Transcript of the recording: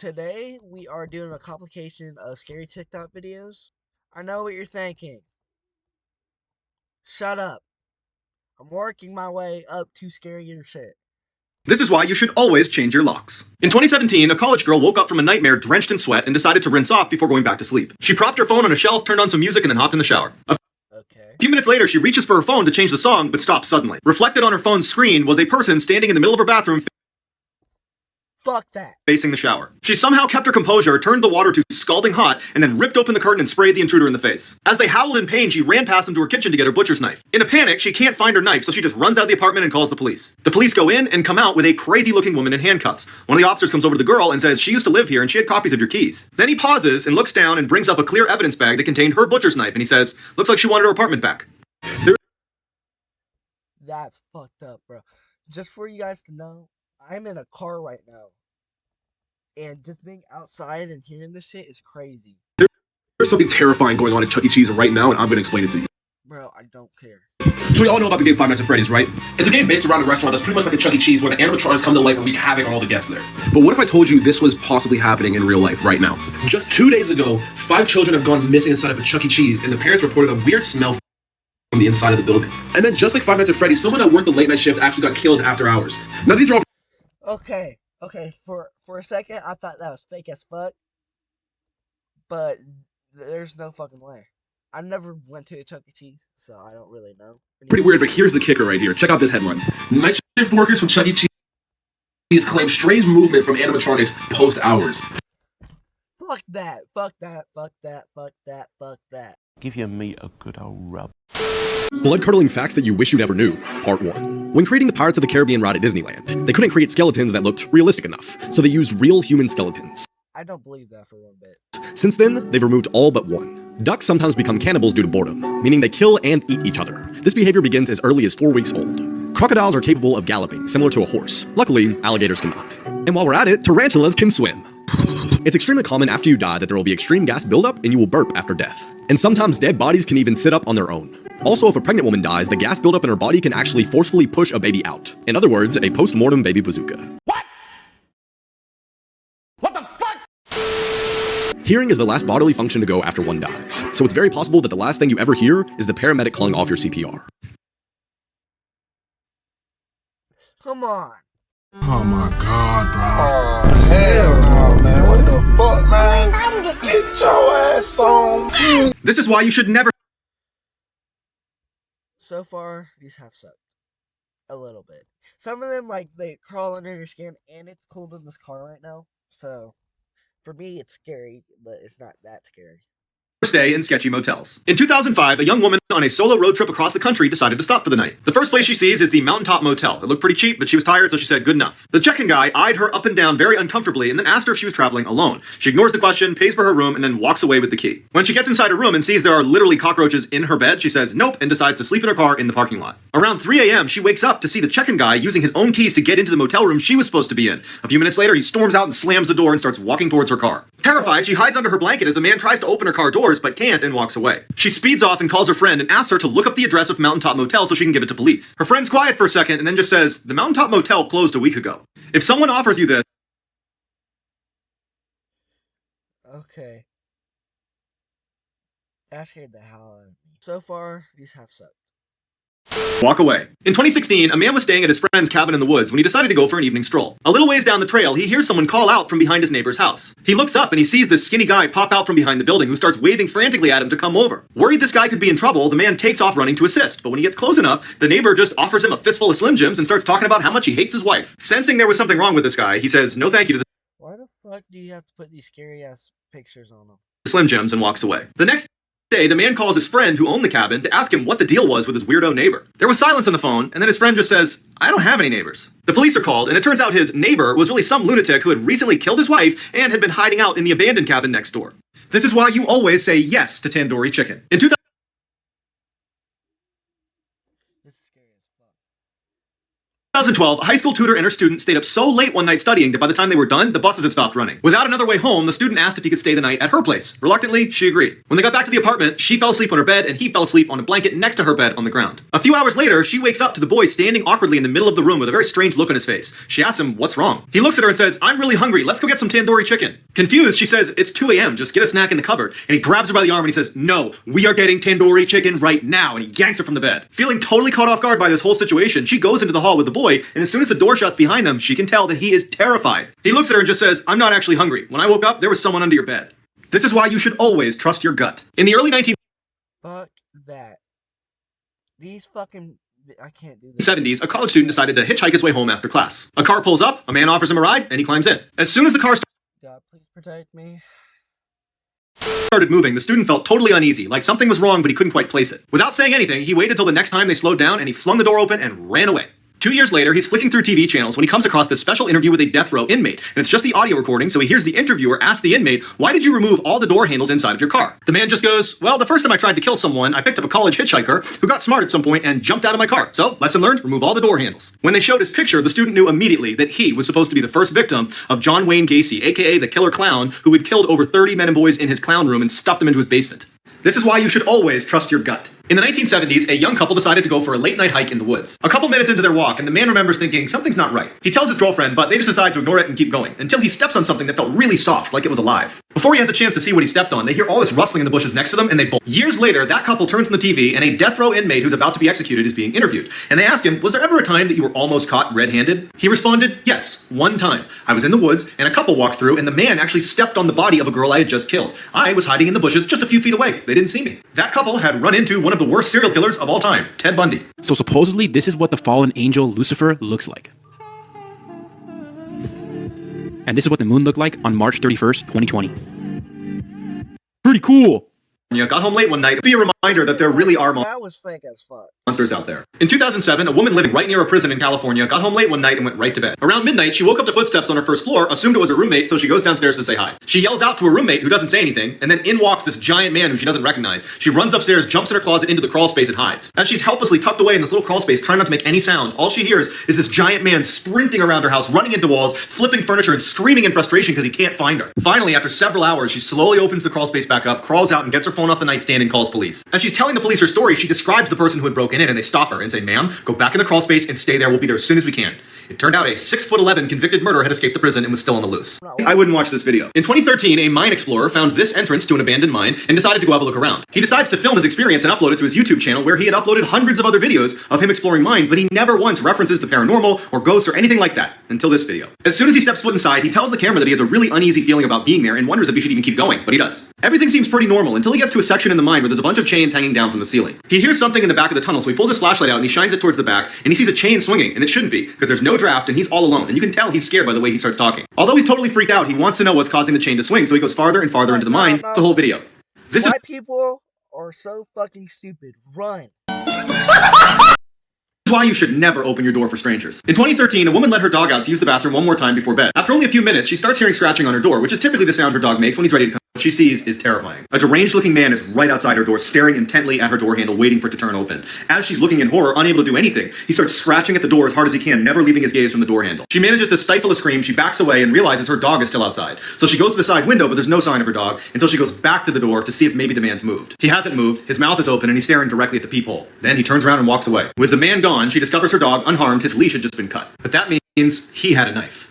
Today we are doing a complication of scary TikTok videos. I know what you're thinking. Shut up. I'm working my way up to scarier shit. This is why you should always change your locks. In 2017, a college girl woke up from a nightmare drenched in sweat and decided to rinse off before going back to sleep. She propped her phone on a shelf, turned on some music, and then hopped in the shower. A few minutes later, she reaches for her phone to change the song, but stops suddenly. Reflected on her phone's screen was a person standing in the middle of her bathroom Fuck that. facing the shower. She somehow kept her composure, turned the water to scalding hot, and then ripped open the curtain and sprayed the intruder in the face. As they howled in pain, she ran past them to her kitchen to get her butcher's knife. In a panic, she can't find her knife, so she just runs out of the apartment and calls the police. The police go in and come out with a crazy-looking woman in handcuffs. One of the officers comes over to the girl and says she used to live here and she had copies of your keys. Then he pauses and looks down and brings up a clear evidence bag that contained her butcher's knife, and he says, "Looks like she wanted her apartment back." That's fucked up, bro. Just for you guys to know, I'm in a car right now. And just being outside and hearing this shit is crazy. There's something terrifying going on at Chuck E. Cheese right now, and I'm gonna explain it to you. Bro, I don't care. So we all know about the game Five Nights at Freddy's, right? It's a game based around a restaurant that's pretty much like a Chuck E. Cheese, where the animatronics come to life and wreak havoc on all the guests there. But what if I told you this was possibly happening in real life right now? Just 2 days ago, 5 children have gone missing inside of a Chuck E. Cheese, and the parents reported a weird smell from the inside of the building. And then just like Five Nights at Freddy's, someone that worked the late night shift actually got killed after hours. Now these are all Okay, for a second, I thought that was fake as fuck. But there's no fucking way. I never went to a Chuck E. Cheese, so I don't really know. pretty weird, but here's the kicker right here. Check out this headline. Night shift workers from Chuck E. Cheese claim strange movement from animatronics post hours. Fuck that, fuck that, fuck that, fuck that, fuck that. Give your meat a good old rub. Blood-curdling facts that you wish you never knew, Part 1. When creating the Pirates of the Caribbean ride at Disneyland, they couldn't create skeletons that looked realistic enough, so they used real human skeletons. I don't believe that for one bit. Since then, they've removed all but one. Ducks sometimes become cannibals due to boredom, meaning they kill and eat each other. This behavior begins as early as 4 weeks old. Crocodiles are capable of galloping, similar to a horse. Luckily, alligators cannot. And while we're at it, tarantulas can swim. It's extremely common after you die that there will be extreme gas buildup and you will burp after death. And sometimes dead bodies can even sit up on their own. Also, if a pregnant woman dies, the gas buildup in her body can actually forcefully push a baby out. In other words, a post-mortem baby bazooka. What? What the fuck? Hearing is the last bodily function to go after one dies, so it's very possible that the last thing you ever hear is the paramedic calling off your CPR. Come on. Oh my god, bro. Oh, hell no, man. What the fuck, man? Get your ass on. This is why you should never. So far, these have sucked. A little bit. Some of them, like, they crawl under your skin, and it's cold in this car right now. So, for me, it's scary, but it's not that scary. Stay in sketchy motels. In 2005, a young woman on a solo road trip across the country decided to stop for the night. The first place she sees is the Mountaintop Motel. It looked pretty cheap, but she was tired, so she said good enough. The check-in guy eyed her up and down very uncomfortably and then asked her if she was traveling alone. She ignores the question, pays for her room, and then walks away with the key. When she gets inside her room and sees there are literally cockroaches in her bed, she says nope and decides to sleep in her car in the parking lot. Around 3 a.m., she wakes up to see the check-in guy using his own keys to get into the motel room she was supposed to be in. A few minutes later, he storms out and slams the door and starts walking towards her car. Terrified, she hides under her blanket as the man tries to open her car doors but can't and walks away. She speeds off and calls her friend and asks her to look up the address of Mountaintop Motel so she can give it to police. Her friend's quiet for a second and then just says, "The Mountaintop Motel closed a week ago. If someone offers you this..." Okay. That scared the hell out of me. So far, these have sucked. Walk away. In 2016, a man was staying at his friend's cabin in the woods when he decided to go for an evening stroll. A little ways down the trail, he hears someone call out from behind his neighbor's house. He looks up and he sees this skinny guy pop out from behind the building who starts waving frantically at him to come over. Worried this guy could be in trouble, the man takes off running to assist, but when he gets close enough, the neighbor just offers him a fistful of Slim Jims and starts talking about how much he hates his wife. Sensing there was something wrong with this guy, he says no thank you to the Why the fuck do you have to put these scary-ass pictures on them? Slim Jims and walks away. The next day, the man calls his friend who owned the cabin to ask him what the deal was with his weirdo neighbor. There was silence on the phone, and then his friend just says, "I don't have any neighbors." The police are called, and it turns out his neighbor was really some lunatic who had recently killed his wife and had been hiding out in the abandoned cabin next door. This is why you always say yes to tandoori chicken. In 2000, This is scary as fuck. 2012, a high school tutor and her student stayed up so late one night studying that by the time they were done, the buses had stopped running. Without another way home, the student asked if he could stay the night at her place. Reluctantly, she agreed. When they got back to the apartment, she fell asleep on her bed and he fell asleep on a blanket next to her bed on the ground. A few hours later, she wakes up to the boy standing awkwardly in the middle of the room with a very strange look on his face. She asks him, "What's wrong?" He looks at her and says, "I'm really hungry. Let's go get some tandoori chicken." Confused, she says, "It's 2 a.m. Just get a snack in the cupboard." And he grabs her by the arm and he says, "No, we are getting tandoori chicken right now." And he yanks her from the bed. Feeling totally caught off guard by this whole situation, she goes into the hall with the boy, and as soon as the door shuts behind them, she can tell that he is terrified. He looks at her and just says, "I'm not actually hungry. When I woke up, there was someone under your bed." This is why you should always trust your gut. In the early 1970s, Fuck that. These fucking... I can't do this. a college student decided to hitchhike his way home after class. A car pulls up, a man offers him a ride, and he climbs in. As soon as the car God, please protect me. started moving, the student felt totally uneasy, like something was wrong, but he couldn't quite place it. Without saying anything, he waited till the next time they slowed down, and he flung the door open and ran away. 2 years later, he's flicking through TV channels when he comes across this special interview with a death row inmate. And it's just the audio recording, so he hears the interviewer ask the inmate, "Why did you remove all the door handles inside of your car?" The man just goes, "Well, the first time I tried to kill someone, I picked up a college hitchhiker who got smart at some point and jumped out of my car. So, lesson learned, remove all the door handles." When they showed his picture, the student knew immediately that he was supposed to be the first victim of John Wayne Gacy, aka the killer clown, who had killed over 30 men and boys in his clown room and stuffed them into his basement. This is why you should always trust your gut. In the 1970s, a young couple decided to go for a late-night hike in the woods. A couple minutes into their walk, and the man remembers thinking, something's not right. He tells his girlfriend, but they just decide to ignore it and keep going, until he steps on something that felt really soft, like it was alive. Before he has a chance to see what he stepped on, they hear all this rustling in the bushes next to them, and they bolt. Years later, that couple turns on the TV, and a death row inmate who's about to be executed is being interviewed. And they ask him, "Was there ever a time that you were almost caught red-handed?" He responded, "Yes, one time. I was in the woods, and a couple walked through, and the man actually stepped on the body of a girl I had just killed. I was hiding in the bushes just a few feet away. They didn't see me." That couple had run into one of the worst serial killers of all time, Ted Bundy. So supposedly this is what the fallen angel Lucifer looks like. And this is what the moon looked like on March 31st, 2020. Pretty cool. Got home late one night to be a reminder that there really are That was fake as fuck. monsters out there. In 2007, a woman living right near a prison in California got home late one night and went right to bed. Around midnight, she woke up to footsteps on her first floor, assumed it was her roommate, so she goes downstairs to say hi. She yells out to her roommate, who doesn't say anything, and then in walks this giant man who she doesn't recognize. She runs upstairs, jumps in her closet into the crawl space and hides. As she's helplessly tucked away in this little crawl space, trying not to make any sound, all she hears is this giant man sprinting around her house, running into walls, flipping furniture, and screaming in frustration because he can't find her. Finally, after several hours, she slowly opens the crawl space back up, crawls out, and gets her phone off the nightstand and calls police. As she's telling the police her story, she describes the person who had broken in, and they stop her and say, "Ma'am, go back in the crawl space and stay there. We'll be there as soon as we can." It turned out a 6'11" convicted murderer had escaped the prison and was still on the loose. I wouldn't watch this video. In 2013, a mine explorer found this entrance to an abandoned mine and decided to go have a look around. He decides to film his experience and upload it to his YouTube channel, where he had uploaded hundreds of other videos of him exploring mines, but he never once references the paranormal or ghosts or anything like that until this video. As soon as he steps foot inside, he tells the camera that he has a really uneasy feeling about being there and wonders if he should even keep going, but he does. Everything seems pretty normal until he gets to a section in the mine where there's a bunch of chains hanging down from the ceiling. He hears something in the back of the tunnel, so he pulls his flashlight out and he shines it towards the back, and he sees a chain swinging, and it shouldn't be, because there's no draft and he's all alone, and you can tell he's scared by the way he starts talking. Although he's totally freaked out, he wants to know what's causing the chain to swing, so he goes farther and farther into the mine. The whole video. This White people are so fucking stupid. Run. is why you should never open your door for strangers. In 2013, a woman let her dog out to use the bathroom one more time before bed. After only a few minutes, she starts hearing scratching on her door, which is typically the sound her dog makes when he's ready to come. What she sees is terrifying. A deranged-looking man is right outside her door, staring intently at her door handle, waiting for it to turn open. As she's looking in horror, unable to do anything, he starts scratching at the door as hard as he can, never leaving his gaze from the door handle. She manages to stifle a scream, she backs away, and realizes her dog is still outside. So she goes to the side window, but there's no sign of her dog, and so she goes back to the door to see if maybe the man's moved. He hasn't moved, his mouth is open, and he's staring directly at the peephole. Then he turns around and walks away. With the man gone, she discovers her dog unharmed, his leash had just been cut. But that means he had a knife.